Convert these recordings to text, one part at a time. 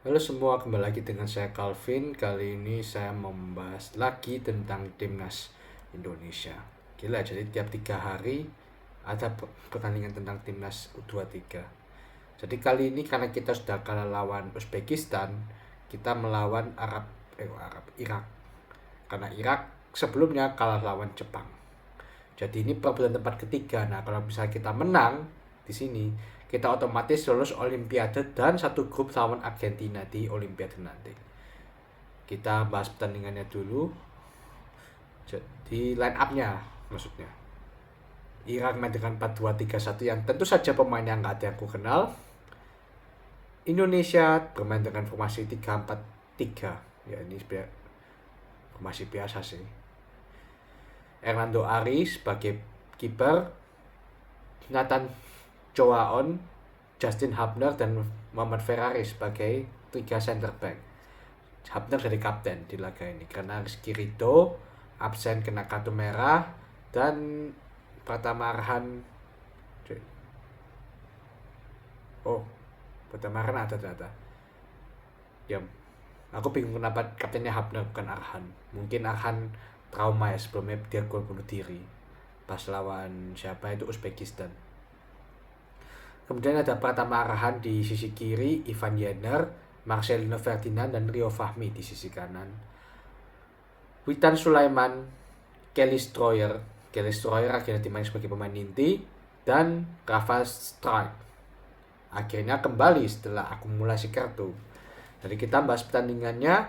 Halo semua, kembali lagi dengan saya Calvin. Kali ini saya membahas lagi tentang timnas Indonesia. Gila, jadi tiap 3 hari ada pertandingan tentang timnas U23. Jadi kali ini karena kita sudah kalah lawan Uzbekistan, kita melawan Irak. Karena Irak sebelumnya kalah lawan Jepang. Jadi ini perebutan tempat ketiga. Nah, kalau bisa kita menang di sini, kita otomatis lolos Olimpiade dan satu grup lawan Argentina di Olimpiade nanti. Kita bahas pertandingannya dulu. Jadi line up-nya maksudnya. Irak main dengan 4-2-3-1 yang tentu saja pemain yang nggak ada yang aku kenal. Indonesia bermain dengan formasi 3-4-3. Ya ini formasi biasa sih. Hernando Ari sebagai kiper, Nathan Choaon, Justin Hubner, dan Muhammad Ferrari sebagai 3 center back. Hubner jadi kapten di laga ini karena Rizky Ridho absen kena kartu merah dan Pratama Arhan Pratama Arhan ada ternyata. Ya, aku bingung kenapa kaptennya Hubner bukan Arhan. Mungkin Arhan trauma ya sebelumnya dia gol bunuh diri pas lawan siapa itu Uzbekistan. Kemudian ada Pratama Arhan di sisi kiri, Ivan Yenner, Marcelino Ferdinand, dan Rio Fahmi di sisi kanan. Witan Sulaiman, Kelly Stroyer akhirnya dimain sebagai pemain inti, dan Rafa Strike akhirnya kembali setelah akumulasi kartu. Jadi kita bahas pertandingannya.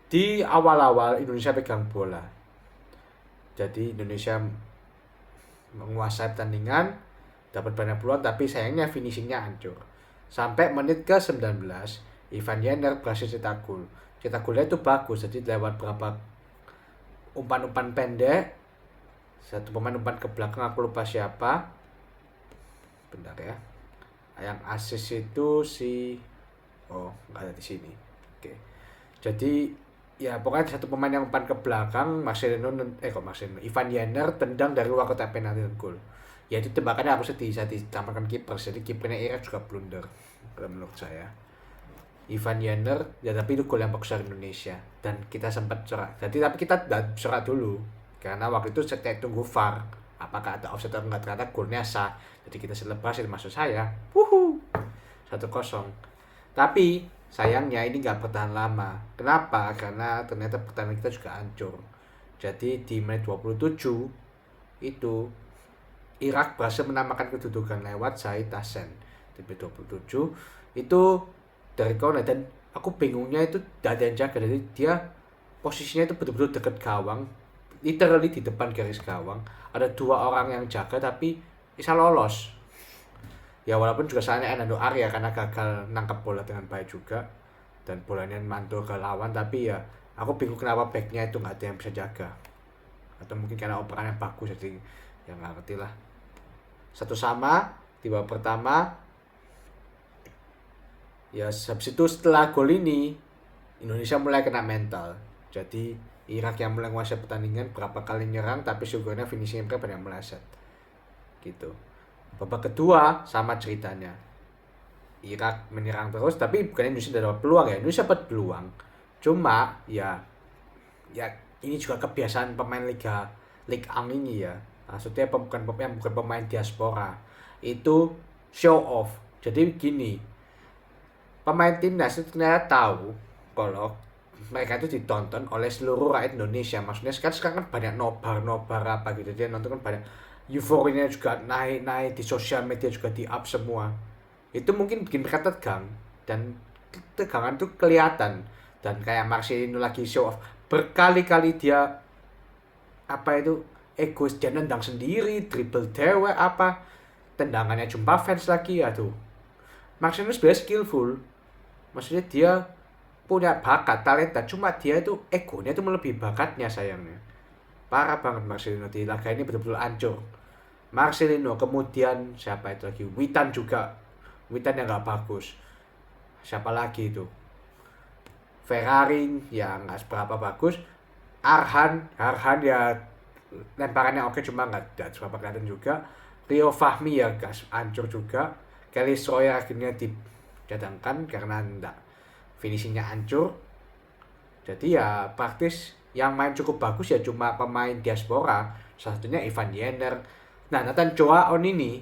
Di awal-awal Indonesia pegang bola. Jadi Indonesia menguasai pertandingan, dapat banyak peluang, tapi sayangnya finishingnya hancur. Sampai menit ke 19, Ivan Yenner berhasil cetak gol. Cetak golnya itu bagus, jadi lewat berapa umpan-umpan pendek, satu pemain umpan ke belakang, aku lupa siapa. Bentar ya. Yang assist itu nggak ada di sini. Oke. Jadi ya pokoknya satu pemain yang umpan ke belakang, Ivan Yenner tendang dari luar kotak penalti dan gol. Ya itu tembakannya harusnya bisa dicampurkan kiper, jadi kipernya Irak juga blunder kalau menurut saya. Ivan Yenner ya, tapi itu gol yang bagus dari Indonesia dan kita sempat corak. Tapi kita corak dulu karena waktu itu saya tunggu VAR apakah ada offside atau enggak, ternyata golnya sah, jadi kita selebrasi maksud saya. 1-0. Tapi sayangnya ini nggak bertahan lama. Kenapa? Karena ternyata pertahanan kita juga hancur. Jadi di menit 27 itu Irak berhasil menambahkan kedudukan lewat Zaid Hassan di menit 27 itu dari corner, dan aku bingungnya itu tidak ada yang jaga. Jadi dia posisinya itu betul-betul dekat gawang, literally di depan garis gawang. Ada 2 orang yang jaga tapi bisa lolos. Ya walaupun juga salahnya Hernando Arya karena gagal nangkap bola dengan baik juga dan bolanya mantul ke lawan, tapi ya aku bingung kenapa backnya itu nggak ada yang bisa jaga, atau mungkin karena operannya bagus jadi ya nggak ngerti lah. 1-1 di babak pertama. Ya habis itu setelah gol ini Indonesia mulai kena mental, jadi Irak yang mulai menguasai pertandingan, berapa kali nyerang tapi syukurnya finishing mereka banyak meleset gitu. Babak kedua sama ceritanya, Irak menyerang terus tapi bukan Indonesia dapat peluang ya, Indonesia dapat peluang, cuma ya ini juga kebiasaan pemain Liga Ang ini ya, maksudnya bukan pemain diaspora itu show off. Jadi gini, pemain timnas itu ternyata tahu kalau mereka itu ditonton oleh seluruh rakyat Indonesia. Maksudnya sekarang kan banyak nobar apa gitu, dia nonton kan banyak, euforinya juga naik di sosial media juga di up semua. Itu mungkin bikin mereka tegang, dan tegangan itu kelihatan. Dan kayak Marcelino lagi show off berkali-kali, dia egois, dia nendang sendiri, dribble dewe apa, tendangannya jumpa fans lagi. Aduh, Marcelino sebenarnya skillful, maksudnya dia punya bakat, talenta, cuma dia itu egonya itu melebihi bakatnya sayangnya. Parah banget Marcelino di laga ini, betul-betul hancur. Marcelino, kemudian siapa itu lagi, Witan yang nggak bagus. Siapa lagi itu, Ferrari yang nggak seberapa bagus. Arhan ya lemparannya oke cuma nggak seberapa kelihatan juga. Rio Fahmi ya gas hancur juga. Kelly Stroyer akhirnya dicadangkan karena enggak finishingnya hancur. Jadi ya praktis yang main cukup bagus ya cuma pemain diaspora, salah satunya Ivan Jenner. Nah, Nathan Choaon ini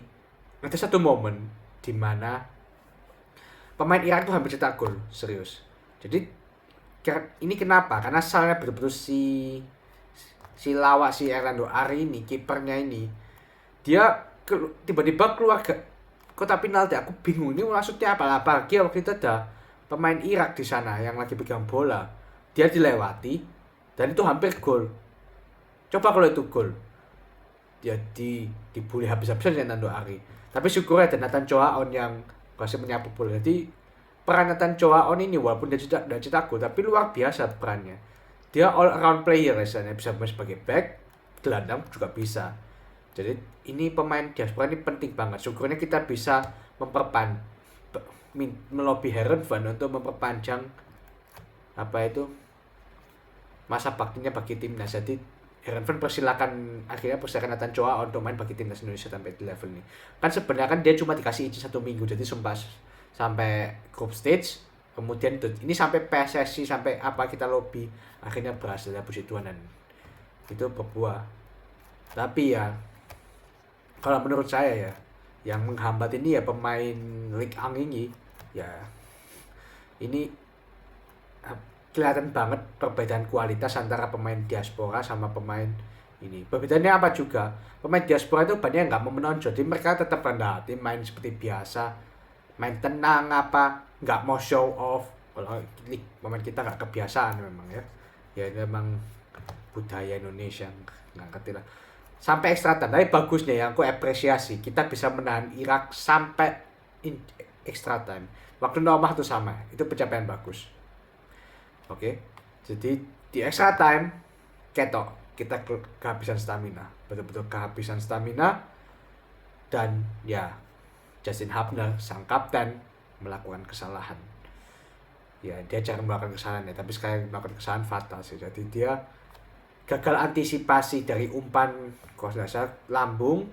ada satu momen di mana pemain Irak tuh hampir cetak gol, serius. Jadi ini kenapa? Karena salahnya betul-betul si lawak si Hernando Ari ini, kipernya ini, dia tiba-tiba keluar ke kotak penalti. Aku bingung ini maksudnya apa? Apalagi waktu itu ada pemain Irak di sana yang lagi pegang bola, dia dilewati dan itu hampir gol. Coba kalau itu gol, dia dibully habis-habisan dengan Hernando Ari. Tapi syukur ada Nathan Choaon yang berhasil menyapu bola. Jadi peran Nathan Choaon ini walaupun dia cetak gol, tapi luar biasa perannya. Dia all around player misalnya, bisa bermain sebagai back, gelandang juga bisa. Jadi ini pemain diaspora ini penting banget. Syukurnya kita bisa melobi Heerenveen untuk memperpanjang masa baktinya bagi timnas. Jadi Heerenveen akhirnya persilakan Nathan Choaon untuk main bagi timnas Indonesia sampai di level ini. Kan sebenarnya kan dia cuma dikasih izin 1 minggu, jadi sampai group stage. Kemudian ini sampai PSSI sampai kita lobby, akhirnya berhasil ya, puji Tuhan, dan itu berbuah. Tapi ya kalau menurut saya ya, yang menghambat ini ya pemain Ligue 1 ini ya, ini kelihatan banget perbedaan kualitas antara pemain diaspora sama pemain ini. Perbedaannya apa juga? Pemain diaspora itu banyak yang nggak mau menonjol, jadi mereka tetap rendah hati, main seperti biasa, main tenang nggak mau show off. Kalau pemain kita nggak kebiasaan memang ya memang budaya Indonesia, nggak ngerti lah. Sampai extra time, tapi bagusnya yang aku apresiasi, kita bisa menahan Irak sampai extra time. Waktu normal itu sama, itu pencapaian bagus. Oke, jadi di extra time kita kehabisan stamina, betul-betul kehabisan stamina. Dan ya Justin Hubner sang kapten melakukan kesalahan. Ya dia jarang melakukan kesalahan ya, tapi sekali melakukan kesalahan fatal sih. Jadi dia gagal antisipasi dari umpan lambung.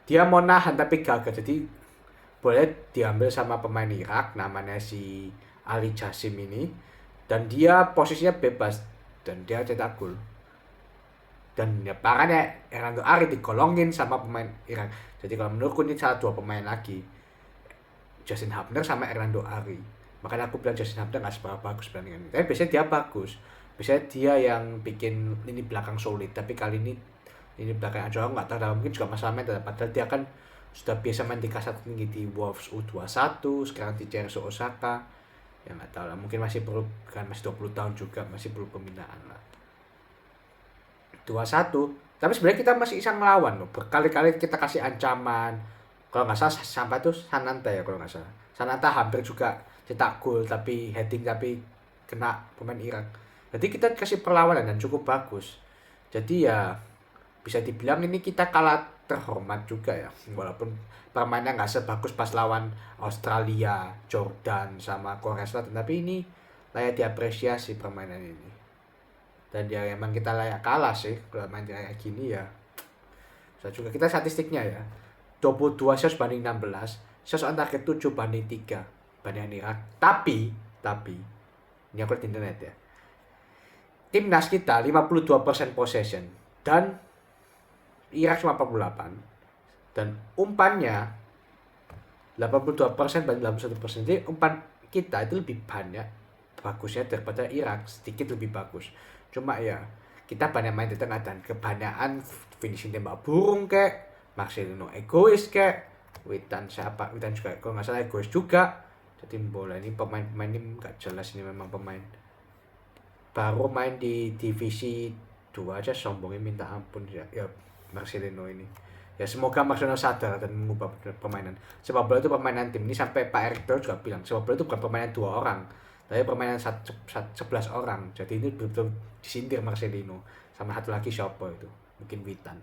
Dia mau nahan tapi gagal. Jadi boleh diambil sama pemain Irak namanya si Ali Jassim ini, dan dia posisinya bebas dan dia cetak gol. Dan ya parahnya Hernando Ari digolongin sama pemain Irak. Jadi kalau menurutku ini salah 2 pemain lagi, Justin Hubner sama Hernando Ari. Makanya aku bilang Justin Hubner gak seberapa bagus bandingan ini. Tapi biasanya dia bagus. Biasanya dia yang bikin lini belakang solid. Tapi kali ini lini belakang aja nggak tahu. Mungkin juga masalah mental. Padahal dia kan sudah biasa main di kasat tinggi di Wolves U21. Sekarang di CSKA Osaka. Ya nggak tahu lah. Mungkin masih perlu, kan masih 20 tahun juga. Masih perlu pembinaan lah. 21. Tapi sebenarnya kita masih bisa melawan loh. Berkali-kali kita kasih ancaman. Kalau nggak salah sampai tuh Sananta ya kalau nggak salah. Sananta hampir juga cetak gol tapi heading tapi kena pemain Irak. Jadi kita kasih perlawanan dan cukup bagus. Jadi ya bisa dibilang ini kita kalah terhormat juga ya. Walaupun permainnya nggak sebagus pas lawan Australia, Jordan sama Korea Selatan, tapi ini layak diapresiasi permainan ini. Dan ya emang kita layak kalah sih kalau main kayak gini ya. So juga kita statistiknya ya. 22 shots banding 16, shots on target 7 banding 3 banding Irak. Tapi ini aku lihat internet ya. Timnas kita 52% possession dan Irak cuma 48. Dan umpannya 82% banding 81%. Jadi umpan kita itu lebih banyak bagusnya daripada Irak, sedikit lebih bagus. Cuma ya kita banyak main di tengah dan kebanyakan finishing tembak burung kayak Marcelino egois kayak Witan juga kalau nggak salah egois juga. Jadi bola ini pemain ini nggak jelas, ini memang pemain baru main di divisi 2 aja sombongnya minta ampun ya Marcelino ini. Ya semoga Marcelino sadar dan mengubah permainan. Sepak bola itu permainan tim, ini sampai Pak Erick Thohir juga bilang sepak bola itu bukan permainan 2 orang, tapi permainan 11 orang. Jadi ini betul-betul disindir Marcelino. Sama satu lagi siapa itu, mungkin Witan.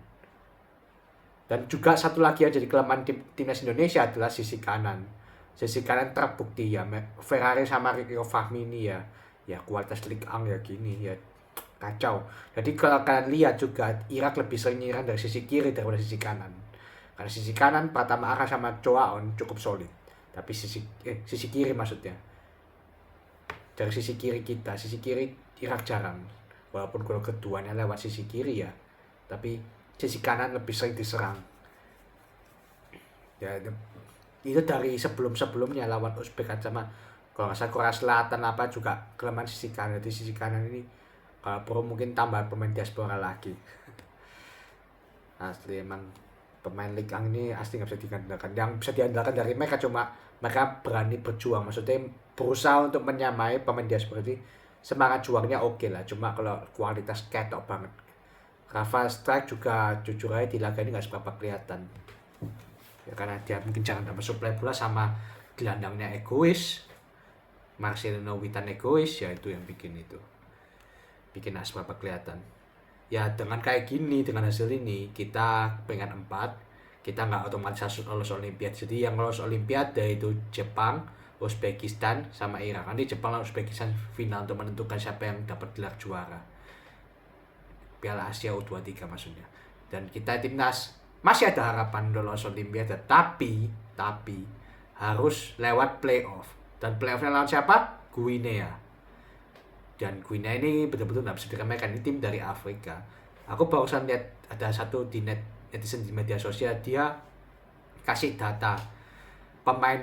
Dan juga satu lagi yang jadi kelemahan timnas Indonesia adalah sisi kanan. Sisi kanan terbukti ya, Ferrari sama Rio Fahmi ini ya kualitas Ligue 1 ya gini ya kacau. Jadi kalau kalian lihat juga Irak lebih sering nyerang dari sisi kiri daripada sisi kanan. Karena sisi kanan Pratama Arhan sama Choaon cukup solid. Tapi sisi kiri maksudnya dari sisi kiri kita, sisi kiri Irak jarang, walaupun gol keduanya lewat sisi kiri ya, tapi sisi kanan lebih sering diserang ya. Itu dari sebelumnya lawan Uzbek kan, sama kalau nggak salah Korea Selatan apa juga kelemahan sisi kanan. Di sisi kanan ini kalau perlu mungkin tambah pemain diaspora lagi. Asli emang pemain Ligue 1 ini asli nggak bisa diandalkan. Yang bisa diandalkan dari mereka cuma mereka berani berjuang, maksudnya berusaha untuk menyamai pemain diaspora. Jadi semangat juangnya oke lah, cuma kalau kualitas ketok banget. Rafa Strike juga jujur aja di laga ini nggak seberapa kelihatan ya, karena dia mungkin jarang dapat supply bola, sama gelandangnya egois, Marcelino Witan egois ya, itu yang bikin nggak seberapa kelihatan ya. Dengan kayak gini, dengan hasil ini kita peringkat 4, kita nggak otomatis lolos Olimpiade. Jadi yang lolos Olimpiade itu Jepang, Uzbekistan, sama Irak. Nanti Jepang lawan Uzbekistan final untuk menentukan siapa yang dapat gelar juara Piala Asia U23 maksudnya. Dan kita timnas masih ada harapan lolos Olimpiade, tapi harus lewat playoff. Dan playoffnya lawan siapa? Guinea. Dan Guinea ini betul-betul nggak bisa diremehkan, ini tim dari Afrika. Aku barusan lihat ada satu di netizen di media sosial, dia kasih data pemain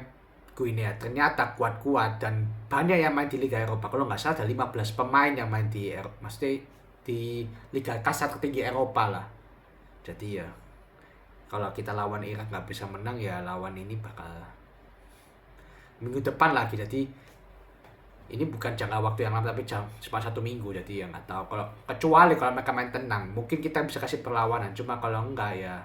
Guinea ternyata kuat-kuat dan banyak yang main di Liga Eropa. Kalau nggak salah ada 15 pemain yang main di Eropa, maksudnya di Liga kasar tertinggi Eropa lah. Jadi ya kalau kita lawan Irak nggak bisa menang ya, lawan ini bakal minggu depan lagi. Jadi ini bukan jangka waktu yang lama, tapi cuma 1 minggu. Jadi ya nggak tahu, kalau kecuali kalau mereka main tenang mungkin kita bisa kasih perlawanan. Cuma kalau enggak ya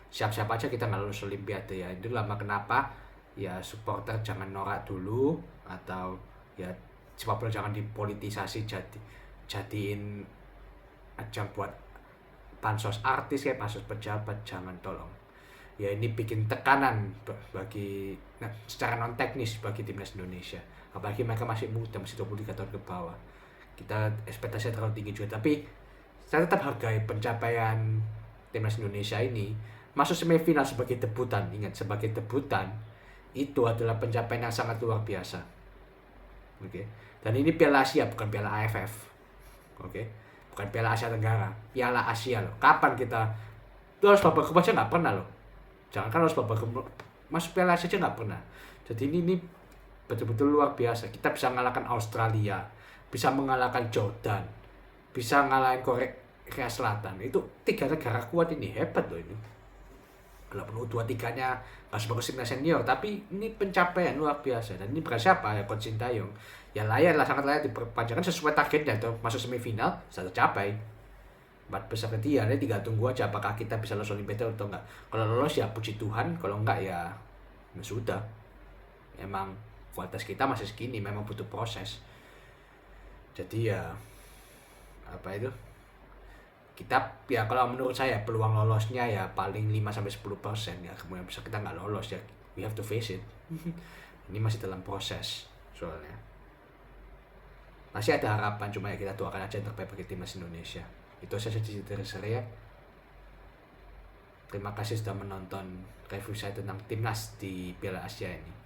siap-siap aja kita nggak lulus Olimpiade ya. Itu lama kenapa ya, supporter jangan norak dulu, atau ya sepak bola jangan dipolitisasi jadiin ajang buat pansos artis ya, pansos pejabat, jangan, tolong ya. Ini bikin tekanan secara non teknis bagi timnas Indonesia, apalagi mereka masih muda, masih 23 tahun ke bawah. Kita ekspektasinya terlalu tinggi juga, tapi saya tetap hargai pencapaian timnas Indonesia ini. Masuk semifinal sebagai debutan, ingat, sebagai debutan itu adalah pencapaian yang sangat luar biasa. Oke. Dan ini Piala Asia, bukan Piala AFF. Oke. Bukan Piala Asia Tenggara, Piala Asia loh. Kapan kita lolos babak kedua aja nggak pernah loh. Jangan kan lolos babak kedua, masuk Piala Asia aja nggak pernah. Jadi ini betul-betul luar biasa. Kita bisa mengalahkan Australia, bisa mengalahkan Jordan, bisa ngalahin Korea Selatan. Itu 3 negara kuat ini, hebat loh ini. Walaupun U23-nya nggak sebagus timnas senior, tapi ini pencapaian luar biasa. Dan ini berarti siapa ya, Coach Sintayong ya, layak lah, sangat layak diperpanjangkan sesuai targetnya tuh, masuk semifinal sudah tercapai. 4 besar dia, ini tinggal tunggu aja apakah kita bisa lolos Olimpiade atau enggak. Kalau lolos ya puji Tuhan, kalau enggak ya sudah. Emang kualitas kita masih segini, memang butuh proses. Jadi ya apa itu, kita ya kalau menurut saya peluang lolosnya ya paling 5-10% ya. Kemudian bisa kita nggak lolos ya, we have to face it. Ini masih dalam proses soalnya. Masih ada harapan, cuma ya kita doakan aja yang terbaik bagi timnas Indonesia. Itu saja dari saya. Terima kasih sudah menonton review saya tentang timnas di Piala Asia ini.